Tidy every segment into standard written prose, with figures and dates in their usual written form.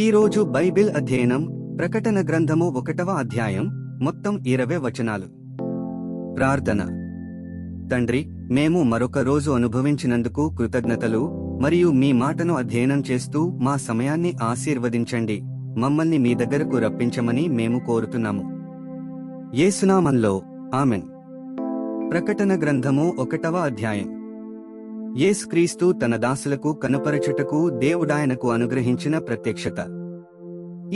ఈరోజు బైబిల్ అధ్యయనం ప్రకటన గ్రంథము 1వ అధ్యాయం మొత్తం 20 వచనాలు. ప్రార్థన. తండ్రి, మేము మరొక రోజు అనుభవించినందుకు కృతజ్ఞతలు మరియు మీ మాటను అధ్యయనం చేస్తూ మా సమయాన్ని ఆశీర్వదించండి. మమ్మల్ని మీ దగ్గరకు రప్పించమని మేము కోరుతున్నాము. యేసునామంలో ఆమెన్. ప్రకటన గ్రంథము 1వ అధ్యాయం. యేసుక్రీస్తు తన దాసులకు కనపరచుటకు దేవుడాయనకు అనుగ్రహించిన ప్రత్యక్షత.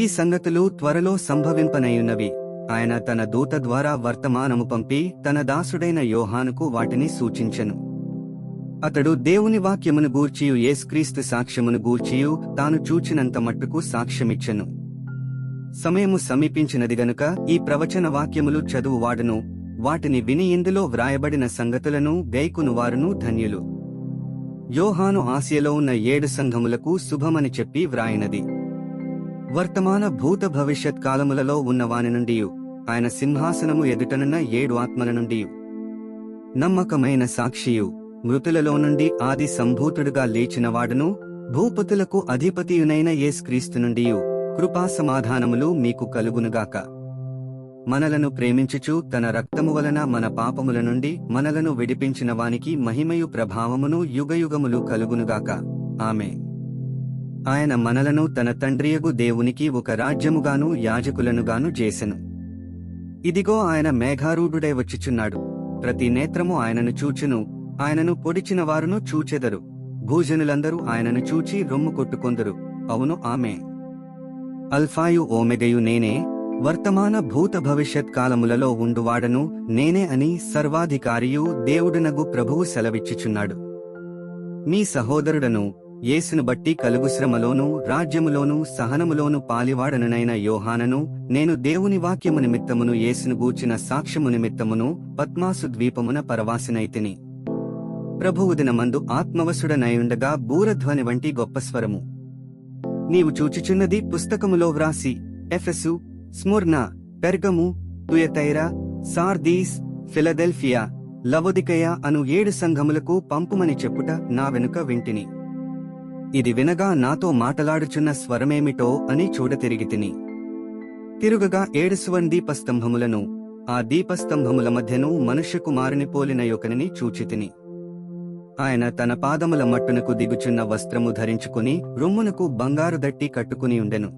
ఈ సంగతులు త్వరలో సంభవింపనయున్నవి. ఆయన తన దూత ద్వారా వర్తమానము పంపి తన దాసుడైన యోహానుకు వాటిని సూచించెను. అతడు దేవుని వాక్యమును గూర్చియు యేసుక్రీస్తు సాక్ష్యమును గూర్చియు తాను చూచినంత మట్టుకు సాక్ష్యమిచ్చెను. సమయము సమీపించినది గనుక ఈ ప్రవచన వాక్యములు చదువువాడును వాటిని విని ఇందులో వ్రాయబడిన సంగతులను గైకొనువారును ధన్యులు. యోహాను ఆసియలో ఉన్న 7 సంఘములకు శుభమని చెప్పి వ్రాయినది. వర్తమాన భూత భవిష్యత్ కాలములలో ఉన్నవాని నుండియు ఆయన సింహాసనము ఎదుటనున్న 7 ఆత్మల నుండియు నమ్మకమైన సాక్షియు మృతులలో నుండి ఆది సంభూతుడుగా లేచినవాడును భూపతులకు అధిపతియునైన యేసుక్రీస్తు నుండియు కృపా సమాధానములు మీకు కలుగునుగాక. మనలను ప్రేమించుచు తన రక్తము వలన మన పాపముల నుండి మనలను విడిపించిన వానికి మహిమయు ప్రభావమును యుగయుగములు కలుగునుగాక. ఆమె. ఆయన మనలను తన తండ్రియగు దేవునికి ఒక రాజ్యముగాను యాజకులనుగాను చేసెను. ఇదిగో ఆయన మేఘారూఢుడై వచ్చుచున్నాడు. ప్రతి నేత్రము ఆయనను చూచును. ఆయనను పొడిచిన వారును చూచెదరు. భూజనులందరూ ఆయనను చూచి రొమ్ము కొట్టుకొందరు. అవును, ఆమె. అల్ఫాయు ఓమెగయు నేనే, వర్తమాన భూత భవిష్యత్ కాలములలో ఉండువాడను నేనే అని సర్వాధికారియు దేవుడునగు ప్రభువు సెలవిచ్చుచున్నాడు. మీ సహోదరుడను యేసును బట్టి కలుగు శ్రమలోనూ రాజ్యములోనూ సహనములోనూ పాలివాడనునైన యోహానను నేను దేవుని వాక్యము నిమిత్తమును యేసును గూర్చిన సాక్ష్యము నిమిత్తమును పద్మాసు ద్వీపమున పరవాసినైతిని. ప్రభువు దినమందు ఆత్మవశుడనయుండగా బూరధ్వని వంటి గొప్ప స్వరము నీవు చూచుచున్నది పుస్తకములో వ్రాసి Ephesus, Smyrna, Pergamum, Thyatira, Sardis, Philadelphia, Laodicea అను 7 సంఘములకు పంపుమని చెప్పుట నా వెనుక వింటిని. ఇది వినగా నాతో మాటలాడుచున్న స్వరమేమిటో అని చూడతిరిగితిని. తిరుగగా 7 సువర్ణ దీపస్తంభములను, ఆ దీపస్తంభముల మధ్యను మనుష్యకుమారుని పోలిన యొకనిని చూచితిని. ఆయన తన పాదముల మట్టునకు దిగుచున్న వస్త్రము ధరించుకుని రొమ్మునకు బంగారు దట్టి కట్టుకుని ఉండెను.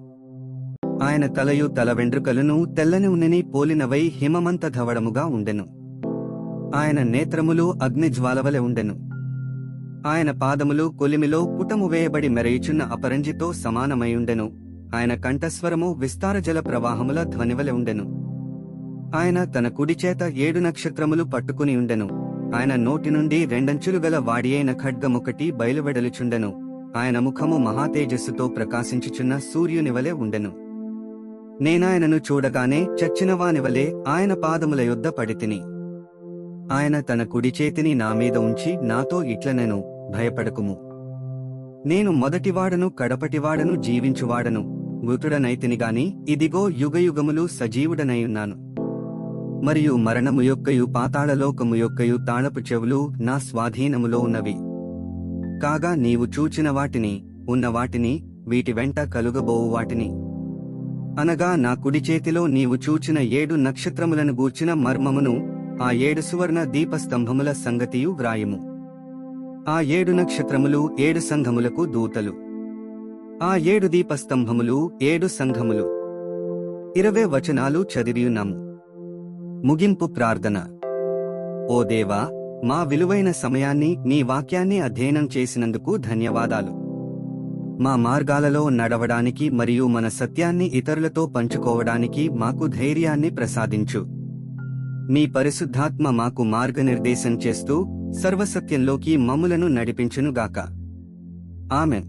ఆయన తలయు తల వెండ్రుకలను తెల్లని ఉన్నని పోలినవై హిమమంత ధవడముగా ఉండెను. ఆయన నేత్రములు అగ్నిజ్వాలవలె ఉండెను. ఆయన పాదములు కొలిమిలో పుటము వేయబడి మెరయుచున్న అపరంజితో సమానమైయుండెను. ఆయన కంఠస్వరము విస్తార జల ప్రవాహముల ధ్వనివలె ఉండెను. ఆయన తన కుడిచేత 7 నక్షత్రములు పట్టుకుని ఉండెను. ఆయన నోటి నుండి 2 అంచులు గల వాడియైన ఖడ్గమొకటి బయలువెడలుచుండెను. ఆయన ముఖము మహాతేజస్సుతో ప్రకాశించుచున్న సూర్యునివలె ఉండెను. నేనాయనను చూడగానే చచ్చినవానివలే ఆయన పాదముల యొద్ద పడితిని. ఆయన తన కుడి చేతిని నా మీద ఉంచి నాతో ఇట్లనెను, భయపడకుము. నేను మొదటివాడను కడపటివాడను జీవించువాడను. మృతుడనైతినిగాని ఇదిగో యుగయుగములు సజీవుడనైయున్నాను. మరియు మరణము యొక్కయు పాతాళలోకము యొక్కయు తాళపు చెవులు నా స్వాధీనములో ఉన్నవి. కాగా నీవు చూచిన వాటిని, ఉన్న వాటిని, వీటి వెంట కలుగబోవు వాటిని, అనగా నా కుడి చేతిలో నీవు చూచిన 7 నక్షత్రములను గూర్చిన మర్మమును, ఆ 7 సువర్ణ దీపస్తంభముల సంగతియు వ్రాయుము. ఆ 7 నక్షత్రములు 7 సంఘములకు దూతలు. ఆ 7 దీపస్తంభములు 7 సంఘములు. 20 వచనాలు చదివియున్నాము. ముగింపు ప్రార్థన. ఓ దేవా, మా విలువైన సమయాన్ని నీ వాక్యాన్ని అధ్యయనం చేసినందుకు ధన్యవాదాలు. మా మార్గాలలో నడవడానికి మరియు మన సత్యాన్ని ఇతరులతో పంచుకోవడానికి మాకు ధైర్యాన్ని ప్రసాదించు. మీ పరిశుద్ధాత్మ మాకు మార్గనిర్దేశం చేస్తూ సర్వసత్యంలోకి మమ్ములను నడిపించునుగాక. ఆమెన్.